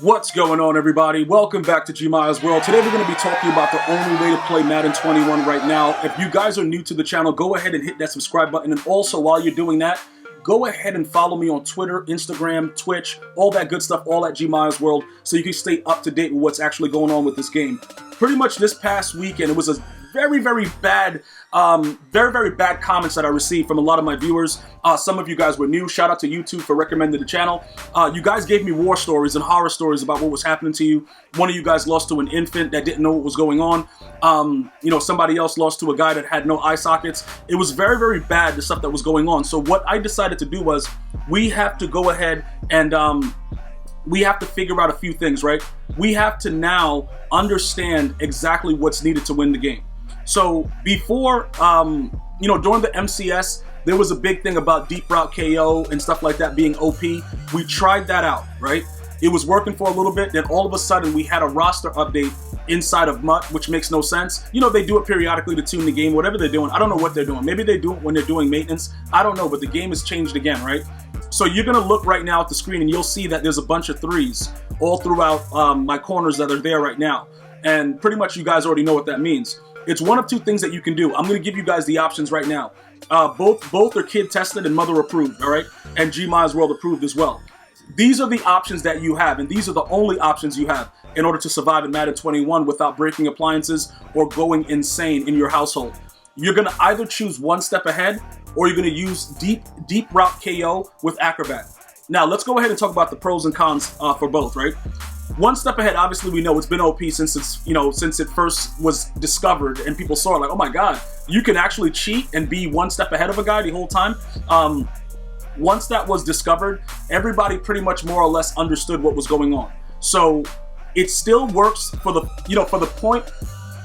What's going on, everybody? Welcome back to GmiasWorld. Today we're going to be talking about the only way to play Madden 21 right now. If you guys are new to the channel, go ahead and hit that subscribe button. And also, while you're doing that, go ahead and follow me on Twitter, Instagram, Twitch, all that good stuff, all at GmiasWorld, so you can stay up to date with what's actually going on with this game. Pretty much this past weekend, it was a very bad comments that I received from a lot of my viewers. Some of you guys were new. Shout out to YouTube for recommending the channel. You guys gave me war stories and horror stories about what was happening to you. One of you guys lost to an infant that didn't know what was going on. Somebody else lost to a guy that had no eye sockets. It was very bad, the stuff that was going on. So what I decided to do was, we have to go ahead and we have to figure out a few things, right? We have to now understand exactly what's needed to win the game. So before, during the MCS, there was a big thing about deep route KO and stuff like that being OP. We tried that out, right? It was working for a little bit. Then all of a sudden we had a roster update inside of MUT, which makes no sense. They do it periodically to tune the game, whatever they're doing. I don't know what they're doing. Maybe they do it when they're doing maintenance. I don't know, but the game has changed again, right? So you're gonna look right now at the screen and you'll see that there's a bunch of threes all throughout my corners that are there right now. And pretty much you guys already know what that means. It's one of two things that you can do. I'm going to give you guys the options right now. Both are kid tested and mother approved, all right? And GmiasWorld approved as well. These are the options that you have, and these are the only options you have in order to survive in Madden 21 without breaking appliances or going insane in your household. You're going to either choose one step ahead, or you're going to use deep route KO with ACROBAT. Now, let's go ahead and talk about the pros and cons for both, right? One step ahead, obviously we know it's been OP since it first was discovered and people saw it, like, oh my god, you can actually cheat and be one step ahead of a guy the whole time. Once that was discovered, everybody pretty much more or less understood what was going on. So it still works for the point.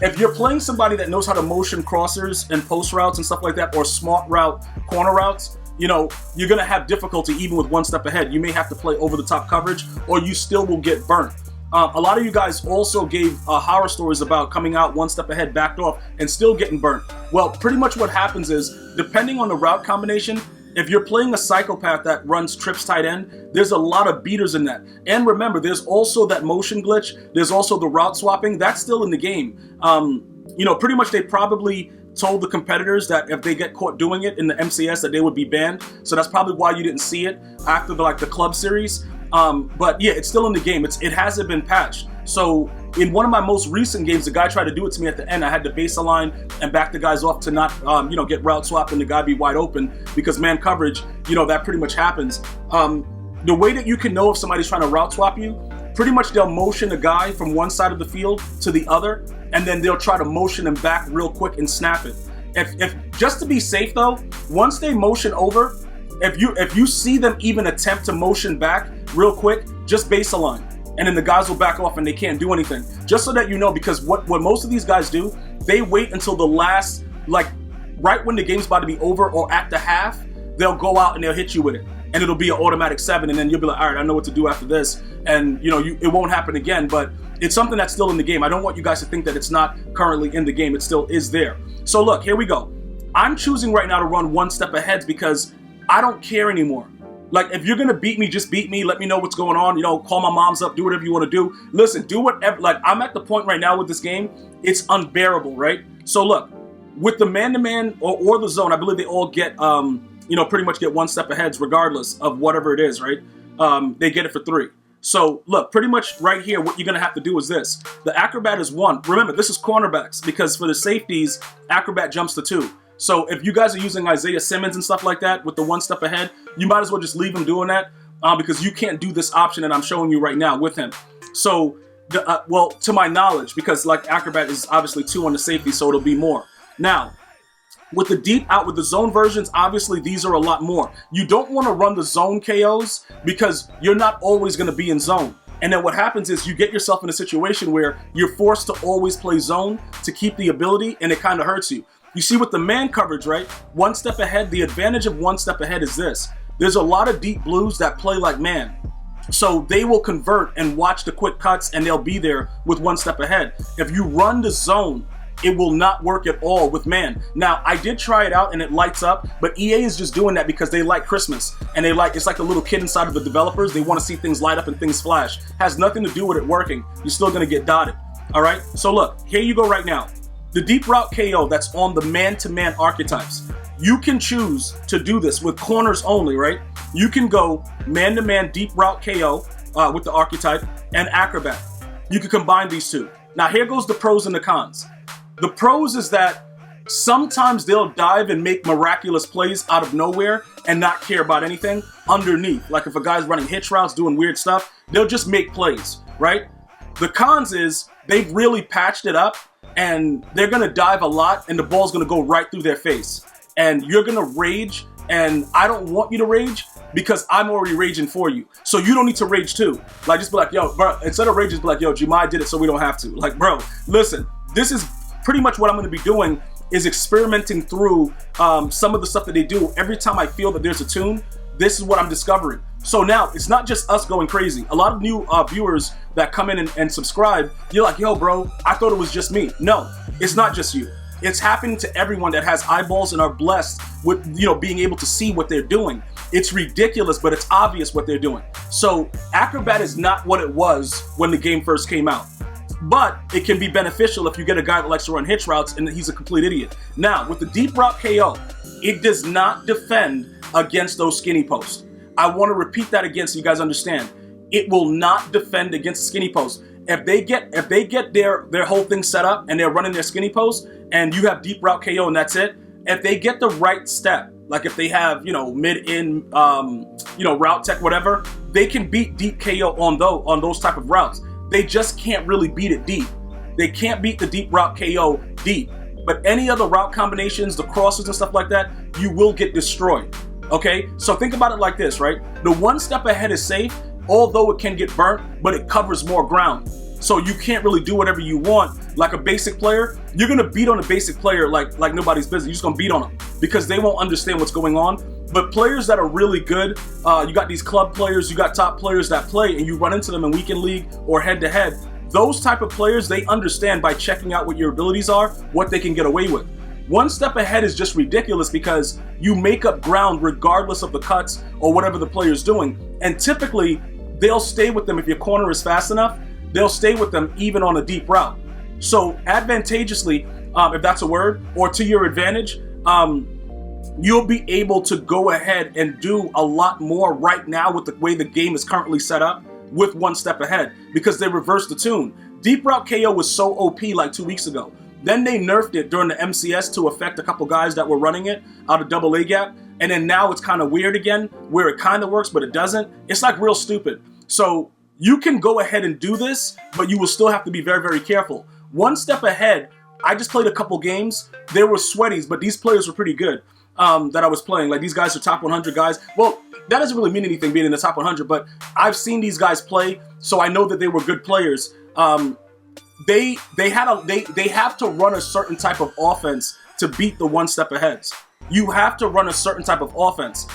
If you're playing somebody that knows how to motion crossers and post routes and stuff like that, or smart route corner routes, you're going to have difficulty even with one step ahead. You may have to play over the top coverage, or you still will get burnt. A lot of you guys also gave horror stories about coming out one step ahead, backed off, and still getting burnt. Well, pretty much what happens is, depending on the route combination, if you're playing a psychopath that runs trips tight end, there's a lot of beaters in that. And remember, there's also that motion glitch. There's also the route swapping. That's still in the game. Pretty much they probably told the competitors that if they get caught doing it in the MCS that they would be banned. So that's probably why you didn't see it after the club series. But yeah, it's still in the game. It hasn't been patched. So in one of my most recent games, the guy tried to do it to me at the end. I had to base align and back the guys off to not, get route swapped and the guy be wide open, because man coverage, that pretty much happens. The way that you can know if somebody's trying to route swap you, pretty much they'll motion a guy from one side of the field to the other, and then they'll try to motion him back real quick and snap it. If just to be safe though, once they motion over, if you see them even attempt to motion back real quick, just base align, and then the guys will back off and they can't do anything. Just so that you know, because what most of these guys do, they wait until the last, right when the game's about to be over or at the half, they'll go out and they'll hit you with it. And it'll be an automatic 7, and then you'll be like, all right, I know what to do after this. And it won't happen again, but it's something that's still in the game. I don't want you guys to think that it's not currently in the game. It still is there. So look, here we go. I'm choosing right now to run one step ahead because I don't care anymore. If you're gonna beat me, just beat me. Let me know what's going on. Call my moms up, do whatever you want to do. Listen, do whatever. I'm at the point right now with this game, it's unbearable, right? So look, with the man-to-man or the zone, I believe they all get pretty much get one step ahead regardless of whatever it is, right? They get it for 3. So look, pretty much right here, what you're gonna have to do is this. The ACROBAT is 1. Remember, this is cornerbacks, because for the safeties, ACROBAT jumps to 2. So if you guys are using Isaiah Simmons and stuff like that with the one step ahead, you might as well just leave him doing that, because you can't do this option that I'm showing you right now with him. So, to my knowledge, because ACROBAT is obviously 2 on the safety, so it'll be more. Now, with the deep out, with the zone versions, obviously these are a lot more. You don't want to run the zone KOs because you're not always going to be in zone. And then what happens is you get yourself in a situation where you're forced to always play zone to keep the ability, and it kind of hurts you. You see with the man coverage, right? One step ahead, the advantage of one step ahead is this. There's a lot of deep blues that play like man. So they will convert and watch the quick cuts, and they'll be there with one step ahead. If you run the zone, It will not work at all with man. Now, I did try it out and it lights up, but EA is just doing that because they like Christmas and it's like a little kid inside of the developers. They want to see things light up and things flash. Has nothing to do with it working. You're still going to get dotted. All right. So look, here you go right now. The deep route KO that's on the man-to-man archetypes. You can choose to do this with corners only, right? You can go man-to-man deep route KO with the archetype and acrobat. You can combine these two. Now here goes the pros and the cons. The pros is that sometimes they'll dive and make miraculous plays out of nowhere and not care about anything underneath. Like if a guy's running hitch routes, doing weird stuff, they'll just make plays, right? The cons is they've really patched it up and they're gonna dive a lot and the ball's gonna go right through their face. And you're gonna rage, and I don't want you to rage because I'm already raging for you. So you don't need to rage too. Like just be like, yo, bro, instead of rage, just be like, yo, Gmi did it so we don't have to. Like, bro, listen, this is pretty much what I'm gonna be doing is experimenting through some of the stuff that they do. Every time I feel that there's a tune, this is what I'm discovering. So now it's not just us going crazy. A lot of new viewers that come in and subscribe, you're like, yo, bro, I thought it was just me. No, it's not just you. It's happening to everyone that has eyeballs and are blessed with, being able to see what they're doing. It's ridiculous, but it's obvious what they're doing. So Acrobat is not what it was when the game first came out. But it can be beneficial if you get a guy that likes to run hitch routes and he's a complete idiot. Now, with the deep route KO, it does not defend against those skinny posts. I want to repeat that again so you guys understand. It will not defend against skinny posts. If they get their whole thing set up and they're running their skinny post and you have deep route KO and that's it, if they get the right step, like if they have, mid-in, route tech, whatever, they can beat deep KO on those type of routes. They just can't really beat it deep. They can't beat the deep route KO deep. But any other route combinations, the crosses and stuff like that, you will get destroyed. Okay? So think about it like this, right? The one step ahead is safe, although it can get burnt, but it covers more ground. So you can't really do whatever you want. Like a basic player, you're gonna beat on a basic player like nobody's business. You're just gonna beat on them because they won't understand what's going on. But players that are really good, you got these club players, you got top players that play and you run into them in weekend league or head to head. Those type of players, they understand by checking out what your abilities are, what they can get away with. One step ahead is just ridiculous because you make up ground regardless of the cuts or whatever the player's doing. And typically, they'll stay with them if your corner is fast enough. They'll stay with them even on a deep route. So advantageously, if that's a word, or to your advantage, you'll be able to go ahead and do a lot more right now with the way the game is currently set up with one step ahead because they reversed the tune. Deep route KO was so OP like 2 weeks ago. Then they nerfed it during the MCS to affect a couple guys that were running it out of double A gap. And then now it's kind of weird again where it kind of works, but it doesn't. It's like real stupid. So you can go ahead and do this, but you will still have to be very, very careful. One step ahead, I just played a couple games. There were sweaties, but these players were pretty good that I was playing. Like these guys are top 100 guys. Well, that doesn't really mean anything being in the top 100, but I've seen these guys play, so I know that they were good players. They have to run a certain type of offense to beat the one step aheads. You have to run a certain type of offense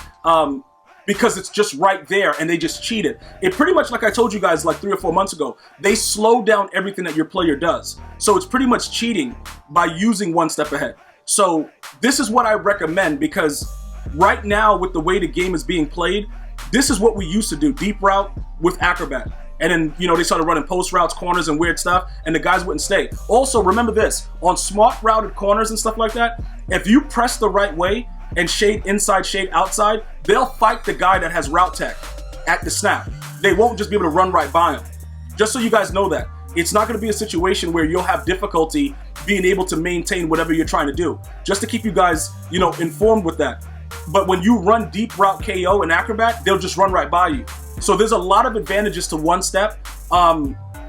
because it's just right there and they just cheated. It pretty much, like I told you guys like 3 or 4 months ago, they slow down everything that your player does. So it's pretty much cheating by using one step ahead. So this is what I recommend because right now with the way the game is being played, this is what we used to do, deep route with Acrobat. And then, they started running post routes, corners, and weird stuff, and the guys wouldn't stay. Also, remember this, on smart routed corners and stuff like that, if you press the right way and shade inside, shade outside, they'll fight the guy that has route tech at the snap. They won't just be able to run right by him. Just so you guys know that. It's not going to be a situation where you'll have difficulty being able to maintain whatever you're trying to do. Just to keep you guys, informed with that. But when you run deep route KO and Acrobat, they'll just run right by you. So there's a lot of advantages to one step,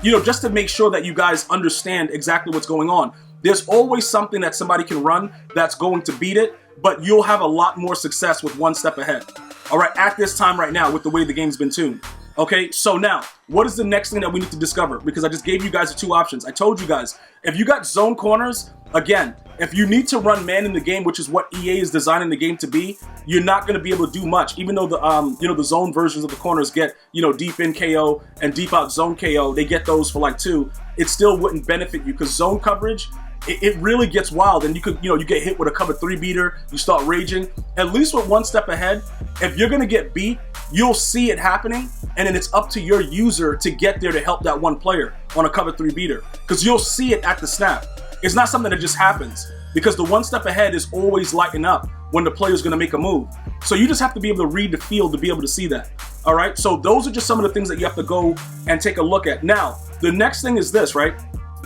just to make sure that you guys understand exactly what's going on. There's always something that somebody can run that's going to beat it, but you'll have a lot more success with one step ahead. All right, at this time right now with the way the game's been tuned. Okay, so now, what is the next thing that we need to discover? Because I just gave you guys the two options. I told you guys, if you got zone corners, again, if you need to run man in the game, which is what EA is designing the game to be, you're not going to be able to do much. Even though the the zone versions of the corners get deep in KO and deep out zone KO, they get those for like 2. It still wouldn't benefit you because zone coverage it really gets wild, and you could, you get hit with a cover 3 beater, you start raging. At least with one step ahead, if you're gonna get beat, you'll see it happening, and then it's up to your user to get there to help that one player on a cover 3 beater, because you'll see it at the snap. It's not something that just happens, because the one step ahead is always lighting up when the player's gonna make a move. So you just have to be able to read the field to be able to see that. All right, so those are just some of the things that you have to go and take a look at. Now, the next thing is this, right?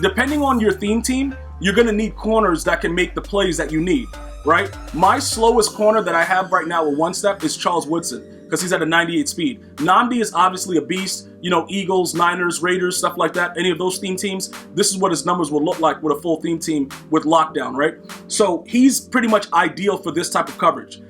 Depending on your theme team, you're gonna need corners that can make the plays that you need, right? My slowest corner that I have right now with one step is Charles Woodson, because he's at a 98 speed. Nnamdi is obviously a beast, Eagles, Niners, Raiders, stuff like that, any of those theme teams, this is what his numbers will look like with a full theme team with lockdown, right? So he's pretty much ideal for this type of coverage.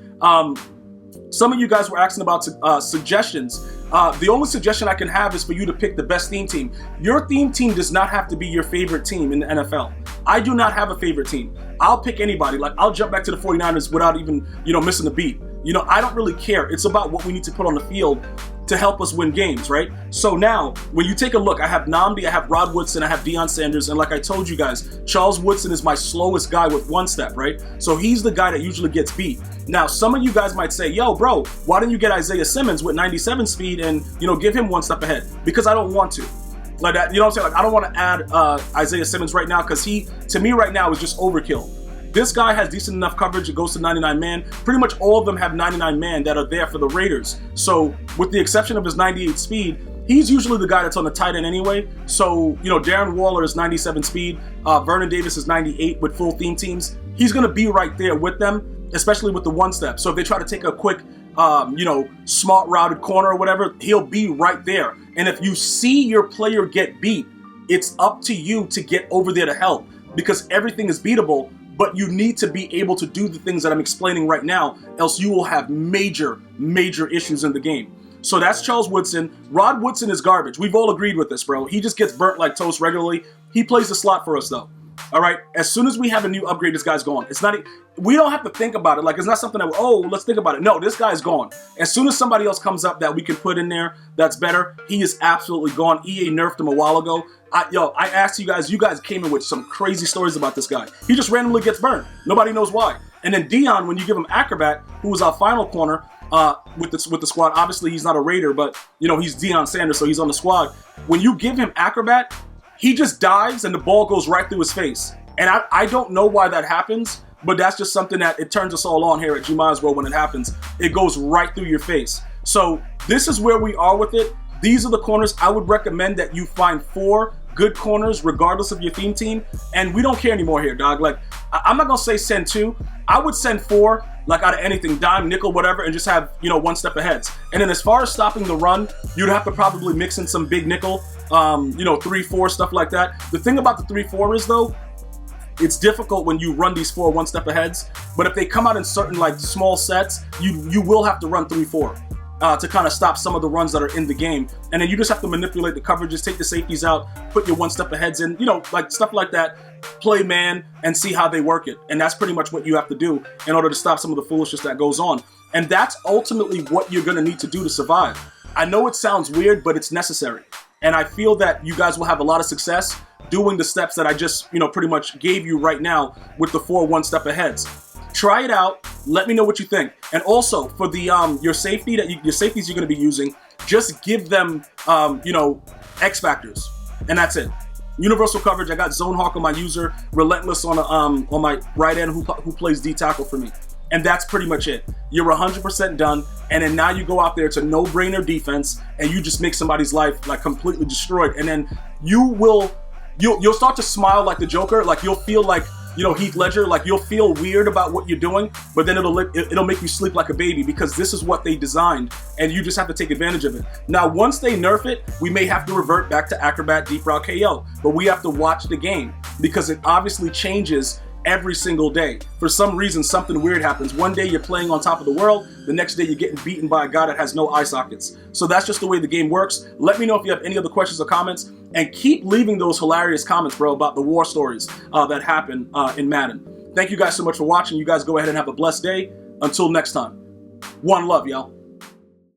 Some of you guys were asking about suggestions. The only suggestion I can have is for you to pick the best theme team. Your theme team does not have to be your favorite team in the NFL. I do not have a favorite team. I'll pick anybody. Like, I'll jump back to the 49ers without even, missing a beat. I don't really care. It's about what we need to put on the field to help us win games, right? So now, when you take a look, I have Nnamdi, I have Rod Woodson, I have Deion Sanders, and like I told you guys, Charles Woodson is my slowest guy with one step, right? So he's the guy that usually gets beat. Now, some of you guys might say, yo, bro, why didn't you get Isaiah Simmons with 97 speed and, give him one step ahead? Because I don't want to. Like that, you know what I'm saying? Like, I don't want to add Isaiah Simmons right now, because he, to me right now, is just overkill. This guy has decent enough coverage. It goes to 99 man. Pretty much all of them have 99 man that are there for the Raiders. So with the exception of his 98 speed, he's usually the guy that's on the tight end anyway. So, Darren Waller is 97 speed. Vernon Davis is 98 with full theme teams. He's going to be right there with them, especially with the one step. So if they try to take a quick, smart routed corner or whatever, he'll be right there. And if you see your player get beat, it's up to you to get over there to help, because everything is beatable. But you need to be able to do the things that I'm explaining right now, else you will have major, major issues in the game. So that's Charles Woodson. Rod Woodson is garbage. We've all agreed with this, bro. He just gets burnt like toast regularly. He plays the slot for us, though. All right? As soon as we have a new upgrade, this guy's gone. It's not... We don't have to think about it. Like, it's not something that, let's think about it. No, this guy's gone. As soon as somebody else comes up that we can put in there that's better, he is absolutely gone. EA nerfed him a while ago. I asked you guys came in with some crazy stories about this guy. He just randomly gets burned. Nobody knows why. And then Deion, when you give him ACROBAT, who was our final corner with the squad, obviously he's not a Raider, but, he's Deion Sanders, so he's on the squad. When you give him ACROBAT, he just dives and the ball goes right through his face. And I don't know why that happens, but that's just something that it turns us all on here at GmiasWorld when it happens. It goes right through your face. So this is where we are with it. These are the corners. I would recommend that you find 4 good corners regardless of your theme team. And we don't care anymore here, dog. Like, I'm not going to say send 2. I would send 4, like out of anything, dime, nickel, whatever, and just have, one step ahead. And then as far as stopping the run, you'd have to probably mix in some big nickel, 3-4, stuff like that. The thing about the 3-4 is, though, it's difficult when you run these 4 one step aheads, but if they come out in certain like small sets, you will have to run 3-4 to kind of stop some of the runs that are in the game. And then you just have to manipulate the coverages, take the safeties out, put your one step aheads in, like stuff like that, play man and see how they work it. And that's pretty much what you have to do in order to stop some of the foolishness that goes on. And that's ultimately what you're going to need to do to survive. I know it sounds weird, but it's necessary. And I feel that you guys will have a lot of success doing the steps that I just, pretty much gave you right now with the 4 one step aheads. Try it out. Let me know what you think. And also for the your safeties you're going to be using, just give them X factors, and that's it. Universal coverage. I got Zone Hawk on my user, Relentless on my right end who plays D tackle for me. And that's pretty much it. You're 100% done, and then now you go out there to no-brainer defense, and you just make somebody's life like completely destroyed. And then you'll start to smile like the Joker, like you'll feel like Heath Ledger, like you'll feel weird about what you're doing, but then it'll make you sleep like a baby, because this is what they designed, and you just have to take advantage of it. Now, once they nerf it, we may have to revert back to ACROBAT Deep Route KO, but we have to watch the game because it obviously changes every single day. For some reason, something weird happens. One day you're playing on top of the world, the next day you're getting beaten by a guy that has no eye sockets. So that's just the way the game works. Let me know if you have any other questions or comments, and keep leaving those hilarious comments, bro, about the war stories that happen in Madden. Thank you guys so much for watching. You guys go ahead and have a blessed day. Until next time. One love, y'all.